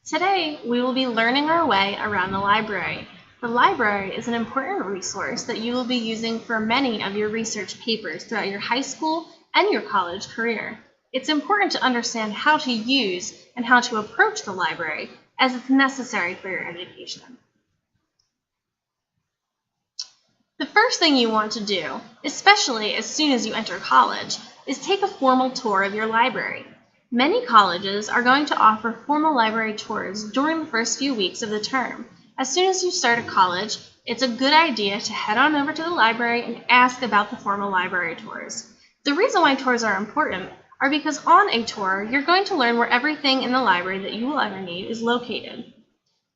Today, we will be learning our way around the library. The library is an important resource that you will be using for many of your research papers throughout your high school and your college career. It's important to understand how to use and how to approach the library, as it's necessary for your education. The first thing you want to do, especially as soon as you enter college, is take a formal tour of your library. Many colleges are going to offer formal library tours during the first few weeks of the term. As soon as you start at college, it's a good idea to head on over to the library and ask about the formal library tours. The reason why tours are important are because on a tour, you're going to learn where everything in the library that you will ever need is located.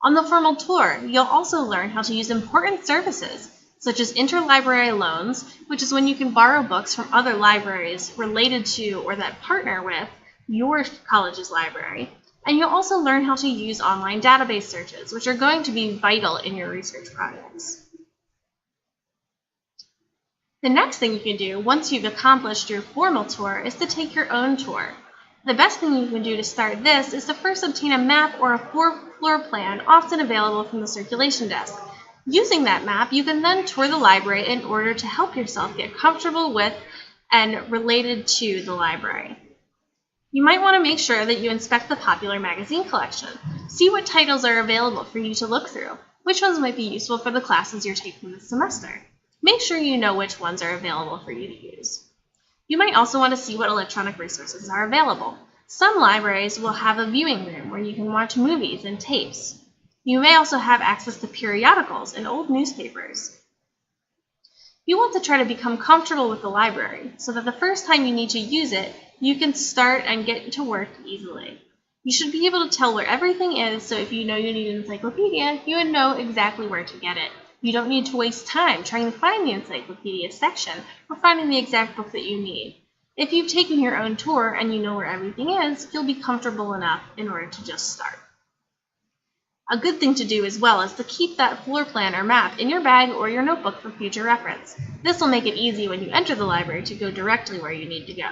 On the formal tour, you'll also learn how to use important services, such as interlibrary loans, which is when you can borrow books from other libraries related to or that partner with your college's library. And you'll also learn how to use online database searches, which are going to be vital in your research projects. The next thing you can do once you've accomplished your formal tour is to take your own tour. The best thing you can do to start this is to first obtain a map or a floor plan often available from the circulation desk. Using that map, you can then tour the library in order to help yourself get comfortable with and related to the library. You might want to make sure that you inspect the popular magazine collection. See what titles are available for you to look through. Which ones might be useful for the classes you're taking this semester. Make sure you know which ones are available for you to use. You might also want to see what electronic resources are available. Some libraries will have a viewing room where you can watch movies and tapes. You may also have access to periodicals and old newspapers. You want to try to become comfortable with the library so that the first time you need to use it, you can start and get to work easily. You should be able to tell where everything is, so if you know you need an encyclopedia, you would know exactly where to get it. You don't need to waste time trying to find the encyclopedia section or finding the exact book that you need. If you've taken your own tour and you know where everything is, you'll be comfortable enough in order to just start. A good thing to do as well is to keep that floor plan or map in your bag or your notebook for future reference. This will make it easy when you enter the library to go directly where you need to go.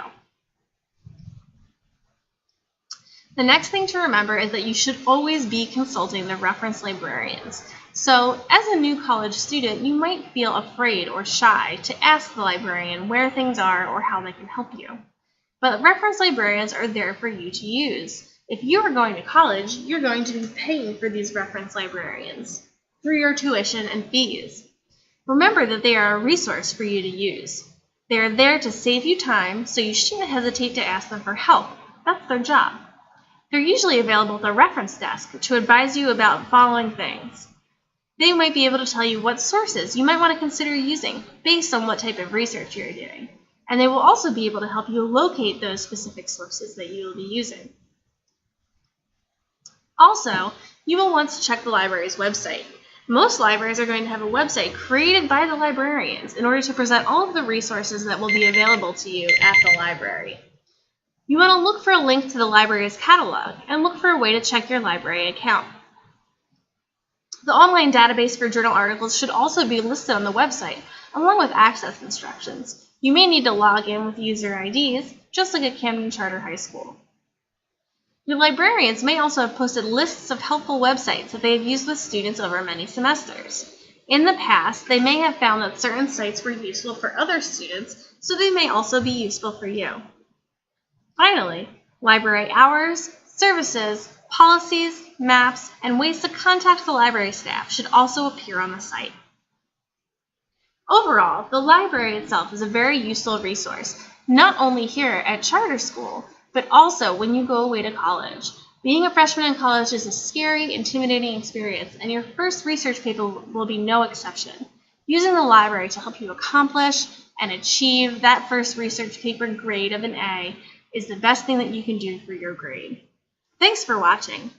The next thing to remember is that you should always be consulting the reference librarians. So, as a new college student, you might feel afraid or shy to ask the librarian where things are or how they can help you. But reference librarians are there for you to use. If you are going to college, you're going to be paying for these reference librarians through your tuition and fees. Remember that they are a resource for you to use. They are there to save you time, so you shouldn't hesitate to ask them for help. That's their job. They're usually available at the reference desk to advise you about following things. They might be able to tell you what sources you might want to consider using based on what type of research you're doing. And they will also be able to help you locate those specific sources that you will be using. Also, you will want to check the library's website. Most libraries are going to have a website created by the librarians in order to present all of the resources that will be available to you at the library. You want to look for a link to the library's catalog and look for a way to check your library account. The online database for journal articles should also be listed on the website, along with access instructions. You may need to log in with user IDs, just like at Camden Charter High School. Your librarians may also have posted lists of helpful websites that they have used with students over many semesters. In the past, they may have found that certain sites were useful for other students, so they may also be useful for you. Finally, library hours, services, policies, maps, and ways to contact the library staff should also appear on the site. Overall, the library itself is a very useful resource, not only here at charter school, but also when you go away to college. Being a freshman in college is a scary, intimidating experience, and your first research paper will be no exception. Using the library to help you accomplish and achieve that first research paper grade of an A is the best thing that you can do for your grade. Thanks for watching.